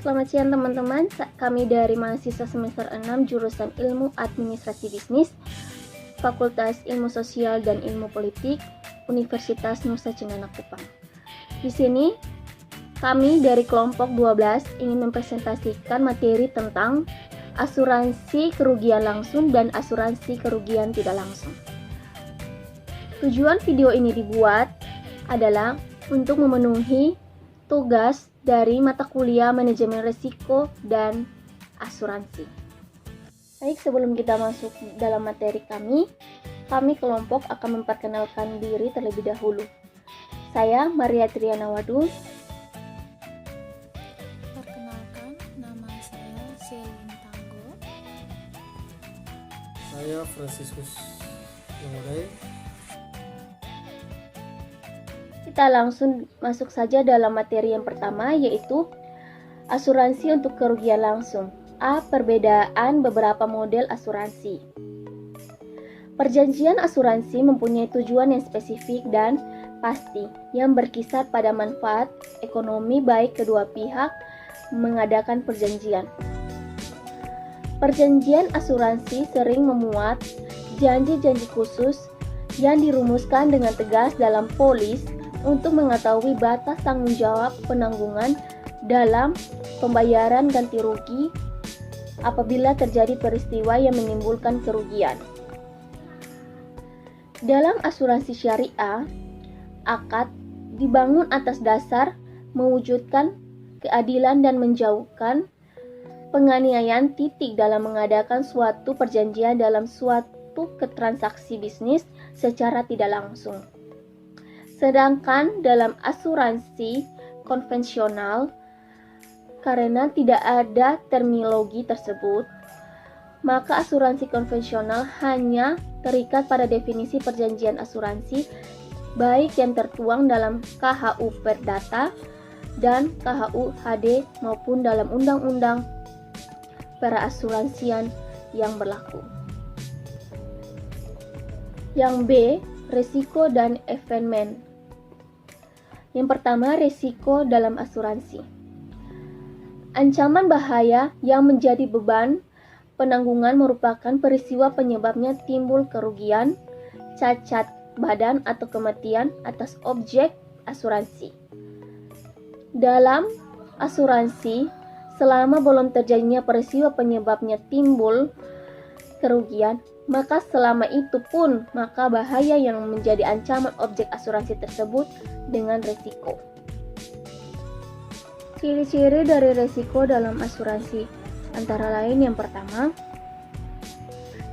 Selamat siang teman-teman, kami dari mahasiswa semester 6 jurusan Ilmu Administrasi Bisnis, Fakultas Ilmu Sosial dan Ilmu Politik, Universitas Nusa Cendana Kupang. Di sini, kami dari kelompok 12 ingin mempresentasikan materi tentang asuransi kerugian langsung dan asuransi kerugian tidak langsung. Tujuan video ini dibuat adalah untuk memenuhi tugas dari mata kuliah manajemen risiko dan asuransi. Baik, sebelum kita masuk dalam materi kami kelompok akan memperkenalkan diri terlebih dahulu. Saya Maria Triana Wadu. Perkenalkan, nama saya Selin Tanggo. Saya Franciscus Lamurai. Kita langsung masuk saja dalam materi yang pertama, yaitu asuransi untuk kerugian langsung. A. Perbedaan beberapa model asuransi. Perjanjian asuransi mempunyai tujuan yang spesifik dan pasti, yang berkisar pada manfaat ekonomi baik kedua pihak mengadakan perjanjian. Perjanjian asuransi sering memuat janji-janji khusus yang dirumuskan dengan tegas dalam polis untuk mengetahui batas tanggung jawab penanggungan dalam pembayaran ganti rugi apabila terjadi peristiwa yang menimbulkan kerugian. Dalam asuransi syariah, akad dibangun atas dasar mewujudkan keadilan dan menjauhkan penganiayaan titik dalam mengadakan suatu perjanjian dalam suatu transaksi bisnis secara tidak langsung. Sedangkan dalam asuransi konvensional, karena tidak ada terminologi tersebut, maka asuransi konvensional hanya terikat pada definisi perjanjian asuransi baik yang tertuang dalam KHU Perdata dan KHU HD maupun dalam undang-undang perasuransian yang berlaku. Yang B, risiko dan eventment. Yang pertama, risiko dalam asuransi. Ancaman bahaya yang menjadi beban penanggungan merupakan peristiwa penyebabnya timbul kerugian, cacat badan atau kematian atas objek asuransi. Dalam asuransi, selama belum terjadinya peristiwa penyebabnya timbul kerugian, maka selama itu pun maka bahaya yang menjadi ancaman objek asuransi tersebut dengan risiko. Ciri-ciri dari risiko dalam asuransi antara lain yang pertama,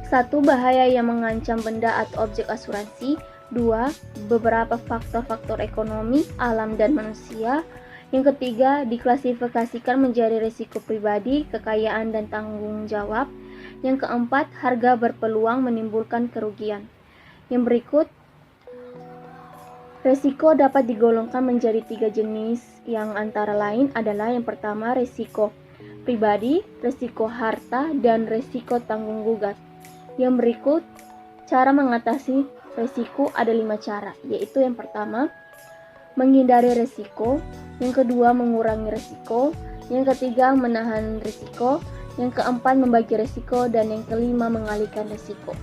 1. Bahaya yang mengancam benda atau objek asuransi. 2. Beberapa faktor-faktor ekonomi, alam dan manusia. Yang ketiga, diklasifikasikan menjadi risiko pribadi, kekayaan dan tanggung jawab. Yang keempat, harga berpeluang menimbulkan kerugian. Yang berikut, risiko dapat digolongkan menjadi 3 jenis yang antara lain adalah yang pertama, risiko pribadi, risiko harta, dan risiko tanggung gugat. Yang berikut, cara mengatasi risiko ada 5 cara, yaitu yang pertama, menghindari risiko, yang kedua, mengurangi risiko, yang ketiga, menahan risiko, yang keempat, membagi risiko, dan yang kelima, mengalihkan risiko.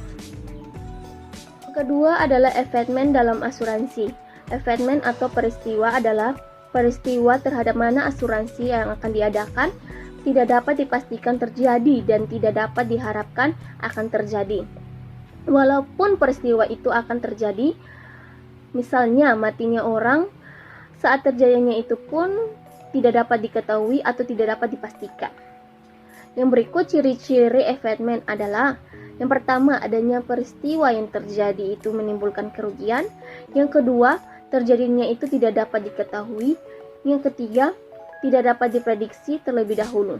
Yang kedua adalah eventment dalam asuransi. Eventment atau peristiwa adalah peristiwa terhadap mana asuransi yang akan diadakan tidak dapat dipastikan terjadi dan tidak dapat diharapkan akan terjadi. Walaupun peristiwa itu akan terjadi, misalnya matinya orang, saat terjadinya itu pun tidak dapat diketahui atau tidak dapat dipastikan. Yang berikut ciri-ciri eventment adalah yang pertama, adanya peristiwa yang terjadi itu menimbulkan kerugian. Yang kedua, terjadinya itu tidak dapat diketahui. Yang ketiga, tidak dapat diprediksi terlebih dahulu.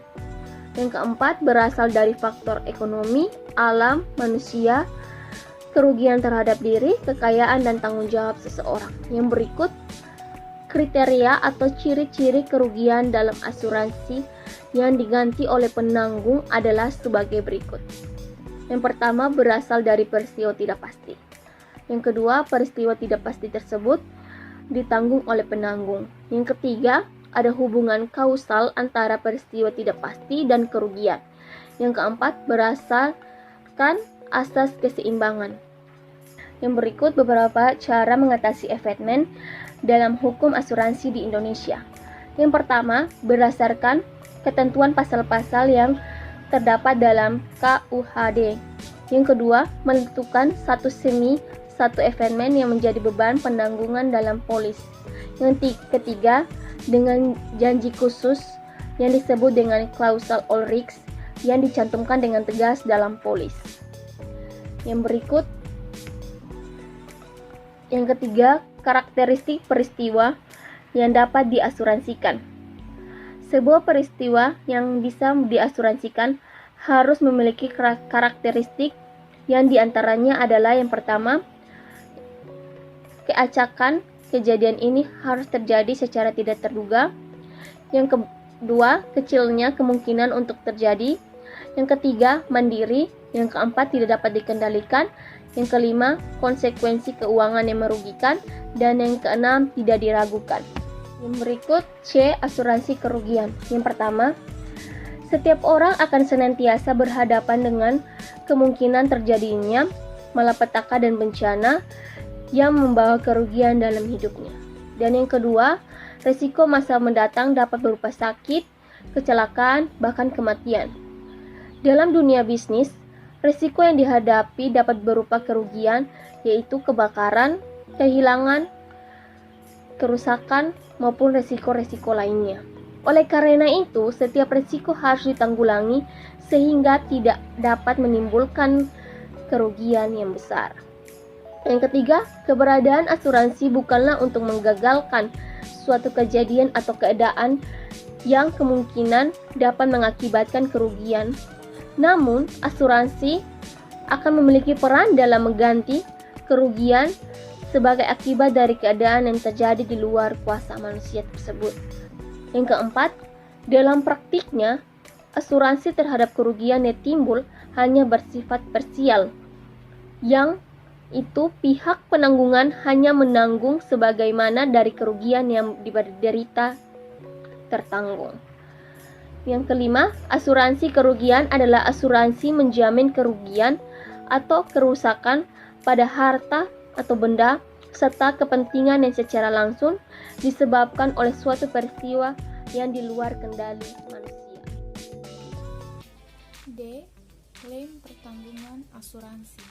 Yang keempat, berasal dari faktor ekonomi, alam, manusia, kerugian terhadap diri, kekayaan dan tanggung jawab seseorang. Yang berikut kriteria atau ciri-ciri kerugian dalam asuransi yang diganti oleh penanggung adalah sebagai berikut. Yang pertama, berasal dari peristiwa tidak pasti. Yang kedua, peristiwa tidak pasti tersebut ditanggung oleh penanggung. Yang ketiga, ada hubungan kausal antara peristiwa tidak pasti dan kerugian. Yang keempat, berdasarkan asas keseimbangan. Yang berikut beberapa cara mengatasi efekmen dalam hukum asuransi di Indonesia. Yang pertama, berdasarkan ketentuan pasal-pasal yang terdapat dalam KUHD. Yang kedua, menentukan satu efekmen yang menjadi beban penanggungan dalam polis. Yang ketiga, dengan janji khusus yang disebut dengan klausal all risks yang dicantumkan dengan tegas dalam polis. Yang berikut, yang ketiga, karakteristik peristiwa yang dapat diasuransikan. Sebuah peristiwa yang bisa diasuransikan harus memiliki karakteristik yang diantaranya adalah yang pertama, keacakan kejadian ini harus terjadi secara tidak terduga. Yang kedua, kecilnya kemungkinan untuk terjadi. Yang ketiga, mandiri. Yang keempat, tidak dapat dikendalikan. Yang kelima, konsekuensi keuangan yang merugikan. Dan yang keenam, tidak diragukan. Yang berikut, C. Asuransi kerugian. Yang pertama, setiap orang akan senantiasa berhadapan dengan kemungkinan terjadinya malapetaka dan bencana yang membawa kerugian dalam hidupnya. Dan yang kedua, risiko masa mendatang dapat berupa sakit, kecelakaan, bahkan kematian. Dalam dunia bisnis, risiko yang dihadapi dapat berupa kerugian, yaitu kebakaran, kehilangan, kerusakan, maupun risiko-risiko lainnya. Oleh karena itu, setiap risiko harus ditanggulangi sehingga tidak dapat menimbulkan kerugian yang besar. Yang ketiga, keberadaan asuransi bukanlah untuk menggagalkan suatu kejadian atau keadaan yang kemungkinan dapat mengakibatkan kerugian. Namun, asuransi akan memiliki peran dalam mengganti kerugian sebagai akibat dari keadaan yang terjadi di luar kuasa manusia tersebut. Yang keempat, dalam praktiknya, asuransi terhadap kerugian yang timbul hanya bersifat parsial, yang itu pihak penanggungan hanya menanggung sebagaimana dari kerugian yang diderita tertanggung. Yang kelima, asuransi kerugian adalah asuransi menjamin kerugian atau kerusakan pada harta atau benda serta kepentingan yang secara langsung disebabkan oleh suatu peristiwa yang di luar kendali manusia. D. Klaim pertanggungan asuransi.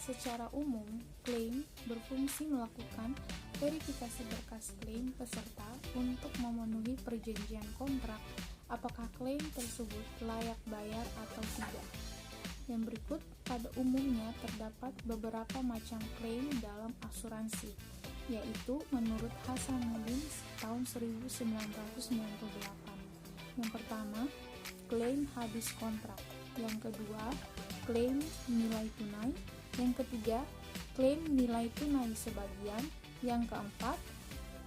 Secara umum, klaim berfungsi melakukan verifikasi berkas klaim peserta untuk memenuhi perjanjian kontrak apakah klaim tersebut layak bayar atau tidak. Yang berikut pada umumnya terdapat beberapa macam klaim dalam asuransi, yaitu menurut Hasanuddin tahun 1998. Yang pertama, klaim habis kontrak. Yang kedua, klaim nilai tunai. Yang ketiga, klaim nilai tunai sebagian. Yang keempat,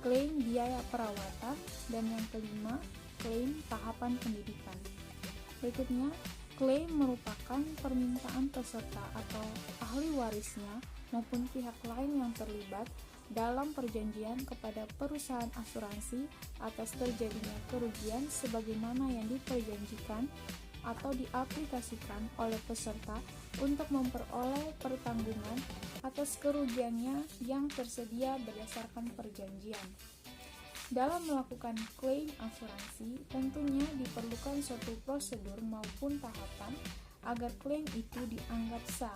klaim biaya perawatan. Dan yang kelima, klaim tahapan pendidikan. Berikutnya, klaim merupakan permintaan peserta atau ahli warisnya maupun pihak lain yang terlibat dalam perjanjian kepada perusahaan asuransi atas terjadinya kerugian sebagaimana yang diperjanjikan atau diaplikasikan oleh peserta untuk memperoleh pertanggungan atas kerugiannya yang tersedia berdasarkan perjanjian. Dalam melakukan klaim asuransi, tentunya diperlukan suatu prosedur maupun tahapan agar klaim itu dianggap sah.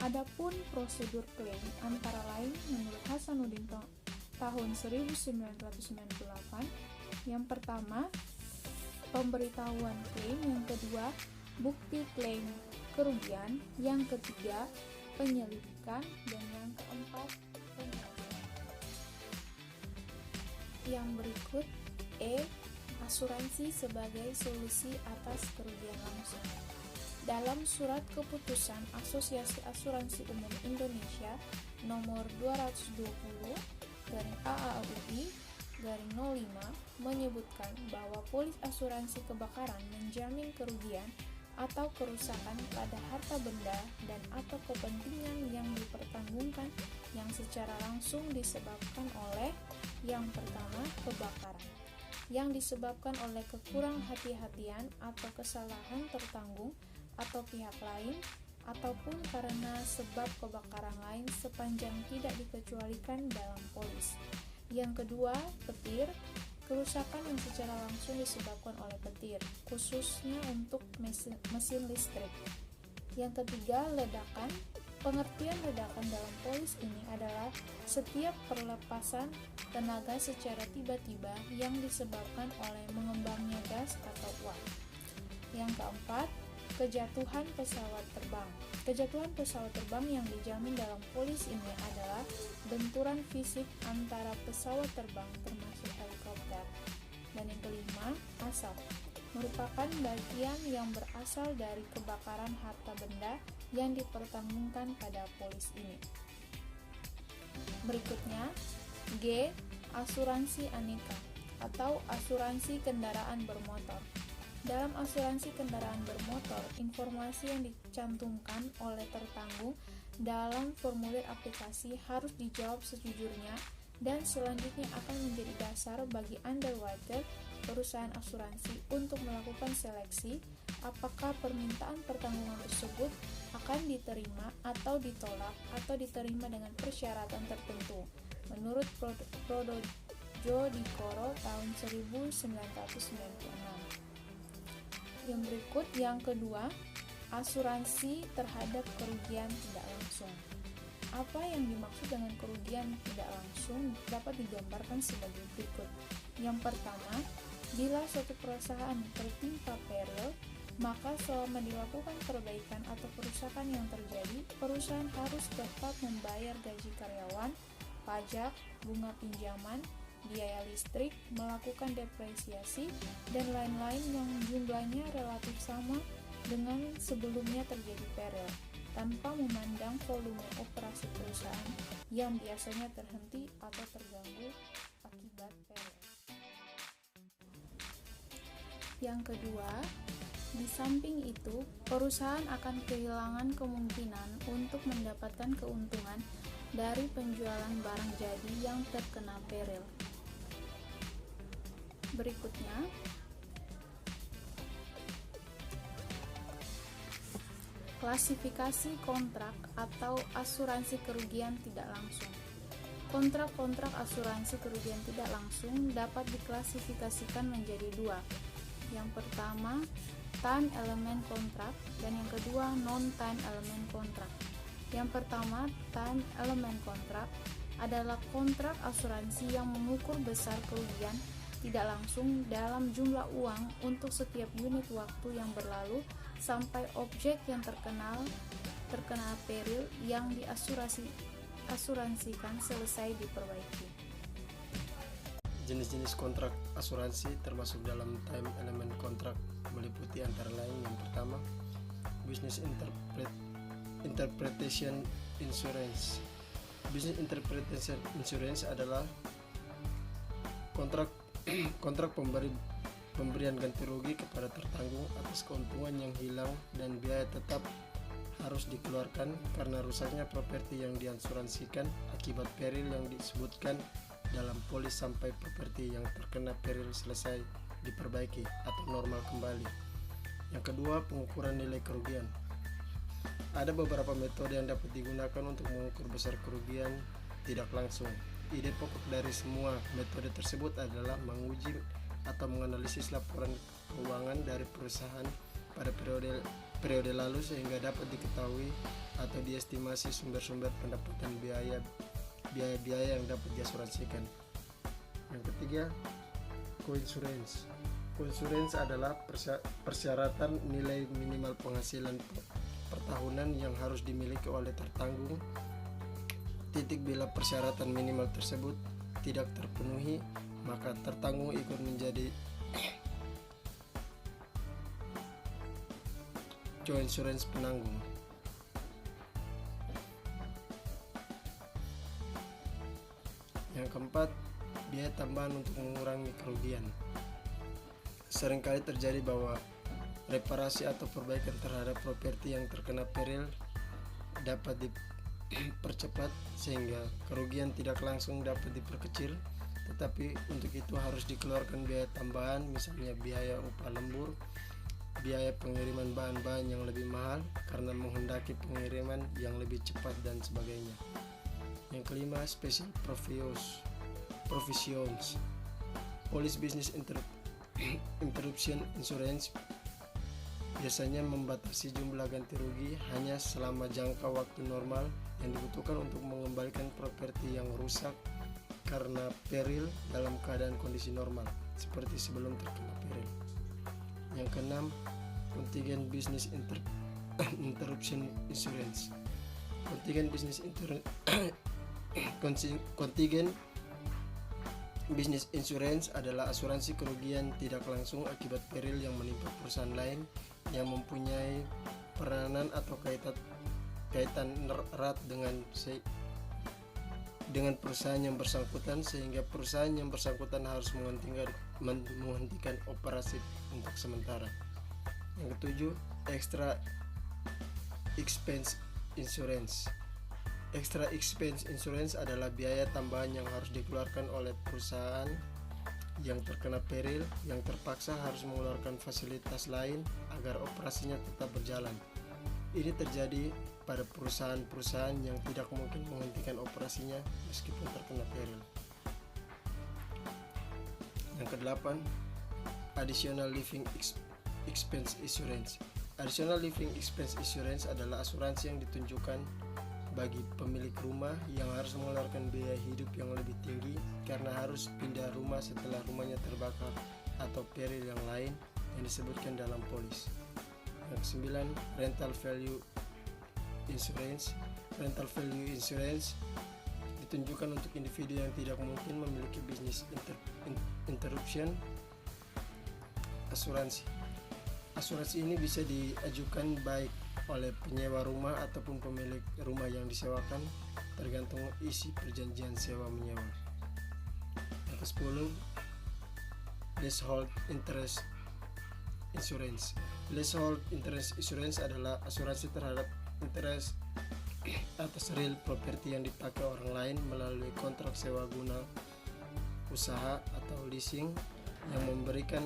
Adapun prosedur klaim antara lain menurut Hasanuddin tahun 1998, yang pertama, pemberitahuan klaim, yang kedua, bukti klaim kerugian, yang ketiga, penyelidikan, dan yang keempat, penyelesaian. Yang berikut, E. Asuransi sebagai solusi atas kerugian langsung. Dalam surat keputusan Asosiasi Asuransi Umum Indonesia nomor 220/AAUI/05 menyebutkan bahwa polis asuransi kebakaran menjamin kerugian atau kerusakan pada harta benda dan atau kepentingan yang dipertanggungkan yang secara langsung disebabkan oleh yang pertama, kebakaran. yang disebabkan oleh kekurang hati-hatian atau kesalahan tertanggung atau pihak lain, ataupun karena sebab kebakaran lain sepanjang tidak dikecualikan dalam polis. Yang kedua, petir. Kerusakan yang secara langsung disebabkan oleh petir, khususnya untuk mesin listrik. Yang ketiga, ledakan. Pengertian ledakan dalam polis ini adalah setiap perlepasan tenaga secara tiba-tiba yang disebabkan oleh mengembangnya gas atau uap. Yang keempat, kejatuhan pesawat terbang. Kejatuhan pesawat terbang yang dijamin dalam polis ini adalah benturan fisik antara pesawat terbang termasuk helikopter. Dan yang kelima, asap. Merupakan bagian yang berasal dari kebakaran harta benda yang dipertanggungkan pada polis ini. Berikutnya, G. Asuransi aneka atau asuransi kendaraan bermotor. Dalam asuransi kendaraan bermotor, informasi yang dicantumkan oleh tertanggung dalam formulir aplikasi harus dijawab sejujurnya dan selanjutnya akan menjadi dasar bagi underwriter perusahaan asuransi untuk melakukan seleksi apakah permintaan pertanggungan tersebut akan diterima atau ditolak atau diterima dengan persyaratan tertentu menurut Prodojo di Koro tahun 1996. Yang berikut, yang kedua, asuransi terhadap kerugian tidak langsung. Apa yang dimaksud dengan kerugian tidak langsung dapat digambarkan sebagai berikut. Yang pertama, bila suatu perusahaan tertimpa peril, maka selama dilakukan perbaikan atau kerusakan yang terjadi, perusahaan harus tetap membayar gaji karyawan, pajak, bunga pinjaman, biaya listrik, melakukan depresiasi, dan lain-lain yang jumlahnya relatif sama dengan sebelumnya terjadi peril, tanpa memandang volume operasi perusahaan yang biasanya terhenti atau terganggu akibat peril. Yang kedua, di samping itu, perusahaan akan kehilangan kemungkinan untuk mendapatkan keuntungan dari penjualan barang jadi yang terkena peril. Berikutnya, klasifikasi kontrak atau asuransi kerugian tidak langsung. Kontrak-kontrak asuransi kerugian tidak langsung dapat diklasifikasikan menjadi dua. Yang pertama, time element kontrak, dan yang kedua, non-time element kontrak. Yang pertama, time element kontrak adalah kontrak asuransi yang mengukur besar kerugian tidak langsung dalam jumlah uang untuk setiap unit waktu yang berlalu sampai objek yang terkena peril yang diasuransikan selesai diperbaiki. Jenis-jenis kontrak asuransi termasuk dalam time element kontrak meliputi antara lain yang pertama, business interpretation insurance. Business interpretation insurance adalah kontrak pemberian ganti rugi kepada tertanggung atas keuntungan yang hilang dan biaya tetap harus dikeluarkan karena rusaknya properti yang diasuransikan akibat peril yang disebutkan dalam polis sampai properti yang terkena peril selesai diperbaiki atau normal kembali. Yang kedua, pengukuran nilai kerugian. Ada beberapa metode yang dapat digunakan untuk mengukur besar kerugian tidak langsung. Ide pokok dari semua metode tersebut adalah menguji atau menganalisis laporan keuangan dari perusahaan pada periode lalu sehingga dapat diketahui atau diestimasi sumber-sumber pendapatan biaya-biaya yang dapat diasuransikan. Yang ketiga, coinsurance. Coinsurance adalah persyaratan nilai minimal penghasilan pertahunan yang harus dimiliki oleh tertanggung. Bila persyaratan minimal tersebut tidak terpenuhi, maka tertanggung ikut menjadi coinsurance penanggung. Yang keempat, biaya tambahan untuk mengurangi kerugian. Seringkali terjadi bahwa reparasi atau perbaikan terhadap properti yang terkena peril dapat dipercepat sehingga kerugian tidak langsung dapat diperkecil. tetapi untuk itu harus dikeluarkan biaya tambahan, misalnya biaya upah lembur, biaya pengiriman bahan-bahan yang lebih mahal karena menghendaki pengiriman yang lebih cepat dan sebagainya. Yang kelima, special provisions. Police business interruption insurance biasanya membatasi jumlah ganti rugi hanya selama jangka waktu normal yang dibutuhkan untuk mengembalikan properti yang rusak karena peril dalam keadaan kondisi normal seperti sebelum terkena peril. Yang keenam, contingent business interruption insurance. Contingent business insurance adalah asuransi kerugian tidak langsung akibat peril yang menimpa perusahaan lain yang mempunyai peranan atau kaitan erat dengan perusahaan yang bersangkutan, sehingga perusahaan yang bersangkutan harus menghentikan operasi untuk sementara. Yang ketujuh, extra expense insurance. Extra expense insurance adalah biaya tambahan yang harus dikeluarkan oleh perusahaan yang terkena peril yang terpaksa harus mengeluarkan fasilitas lain agar operasinya tetap berjalan. Ini terjadi pada perusahaan-perusahaan yang tidak mungkin menghentikan operasinya meskipun terkena peril. Yang kedelapan, additional living expense insurance. Additional living expense insurance adalah asuransi yang ditunjukkan bagi pemilik rumah yang harus mengeluarkan biaya hidup yang lebih tinggi karena harus pindah rumah setelah rumahnya terbakar atau peril yang lain yang disebutkan dalam polis. Yang kesembilan, rental value insurance. Rental value insurance ditunjukkan untuk individu yang tidak mungkin memiliki bisnis interruption asuransi. Asuransi ini bisa diajukan baik oleh penyewa rumah ataupun pemilik rumah yang disewakan, tergantung isi perjanjian sewa menyewa. Yang ke-10, leasehold interest insurance. Leasehold interest insurance adalah asuransi terhadap interest atas real property yang dipakai orang lain melalui kontrak sewa guna usaha atau leasing yang memberikan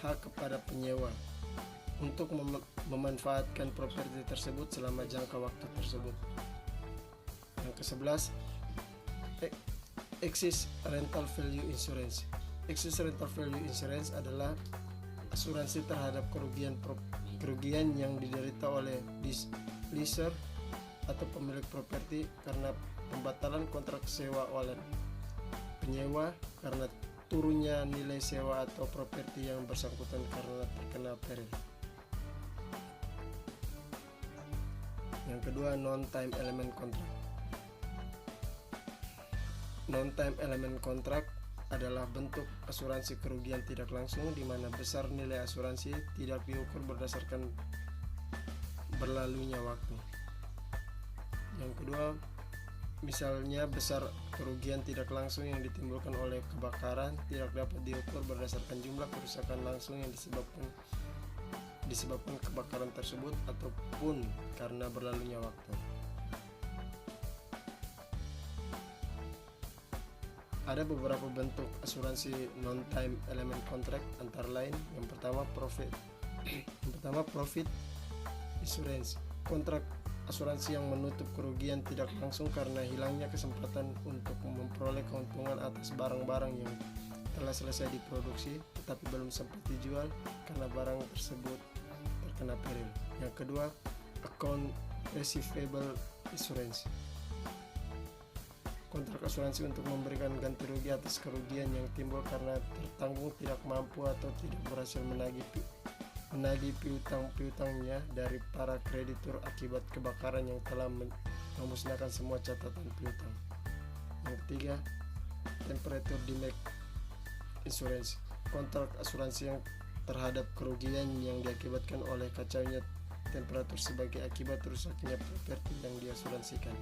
hak kepada penyewa untuk memanfaatkan properti tersebut selama jangka waktu tersebut. Yang ke-11, excess rental value insurance. Excess rental value insurance adalah asuransi terhadap kerugian yang diderita oleh leaser atau pemilik properti karena pembatalan kontrak sewa oleh penyewa karena turunnya nilai sewa atau properti yang bersangkutan karena terkena peril. Yang kedua, non-time element contract. Non-time element contract adalah bentuk asuransi kerugian tidak langsung di mana besar nilai asuransi tidak diukur berdasarkan berlalunya waktu. Yang kedua, misalnya besar kerugian tidak langsung yang ditimbulkan oleh kebakaran tidak dapat diukur berdasarkan jumlah kerusakan langsung yang disebabkan kebakaran tersebut ataupun karena berlalunya waktu. Ada beberapa bentuk asuransi non-time element contract antara lain yang pertama profit insurance. Kontrak asuransi yang menutup kerugian tidak langsung karena hilangnya kesempatan untuk memperoleh keuntungan atas barang-barang yang telah selesai diproduksi tetapi belum sempat dijual karena barang tersebut terkena peril. Yang kedua, account receivable insurance. Kontrak asuransi untuk memberikan ganti rugi atas kerugian yang timbul karena tertanggung tidak mampu atau tidak berhasil menagih piutang-piutangnya dari para kreditur akibat kebakaran yang telah memusnahkan semua catatan piutang. Yang ketiga, temperature damage insurance. Kontrak asuransi yang terhadap kerugian yang diakibatkan oleh kacaunya temperatur sebagai akibat rusaknya properti yang diasuransikan.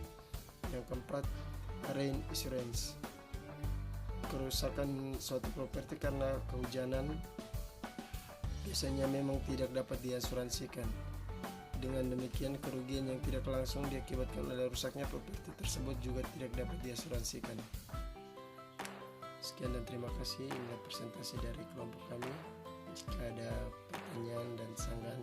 Yang keempat, rain insurance. Kerusakan suatu properti karena kehujanan biasanya memang tidak dapat diasuransikan. Dengan demikian, kerugian yang tidak langsung diakibatkan oleh rusaknya properti tersebut juga tidak dapat diasuransikan. Sekian dan terima kasih. Inilah presentasi dari kelompok kami. Jika ada pertanyaan dan sanggahan